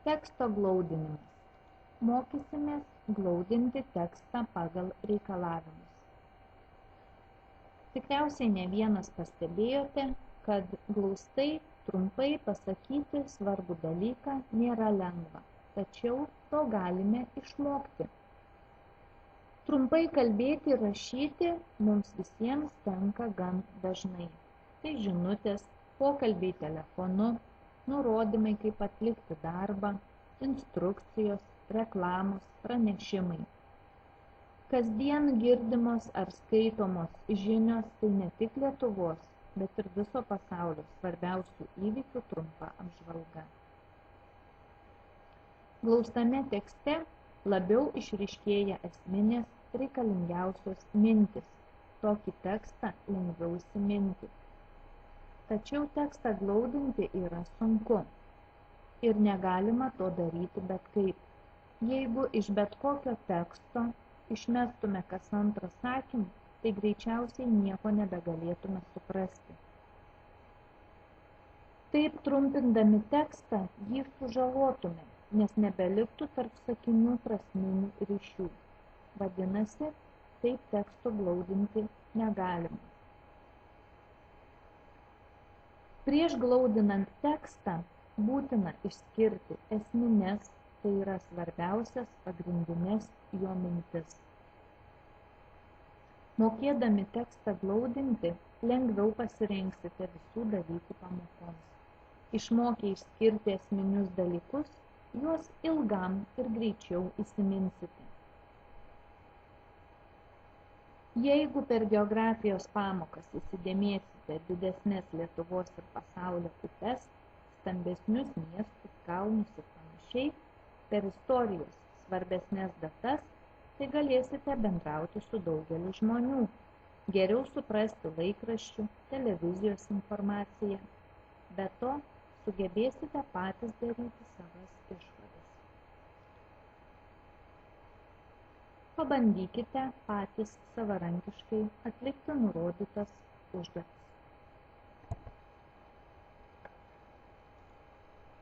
Teksto glaudinimas. Mokysimės glaudinti tekstą pagal reikalavimus. Tikriausiai ne vienas pastebėjote, kad glaustai, trumpai pasakyti svarbų dalyką nėra lengva, tačiau to galime išmokti. Trumpai kalbėti ir rašyti mums visiems tenka gan dažnai. Tai žinutės, pokalbiai telefonu, nurodymai, kaip atlikti darbą, instrukcijos, reklamos, pranešimai. Kasdien girdimos ar skaitomos žinios tai ne tik Lietuvos, bet ir viso pasaulio svarbiausių įvykių trumpa apžvalga. Glaustame tekste labiau išryškėja esminės reikalingiausios mintys. Tokį tekstą lengviau įsiminti. Tačiau tekstą glaudinti yra sunku ir negalima to daryti bet kaip. Jeigu iš bet kokio teksto išmestume kas antrą sakinį, tai greičiausiai nieko nebegalėtume suprasti. Taip trumpindami tekstą jį sužalotume, nes nebeliktų tarp sakinių prasminių ryšių. Vadinasi, taip teksto glaudinti negalima. Prieš glaudinant tekstą būtina išskirti esmines, tai yra svarbiausias pagrindinės jo mintis. Mokėdami tekstą glaudinti, lengviau pasirinksite visų dalykų pamokoms. Išmokę išskirti esminius dalykus, juos ilgam ir greičiau įsiminsite. Jeigu per geografijos pamokas įsidėmėsite didesnės Lietuvos ir pasaulio upes, stambesnius miestus, kalnus ir panašiai, per istorijos svarbesnės datas, tai galėsite bendrauti su daugeliu žmonių, geriau suprasti laikraščių, televizijos informaciją. Be to, sugebėsite patys daryti savas išvadas. Pabandykite patys savarankiškai atlikti nurodytas užduotis.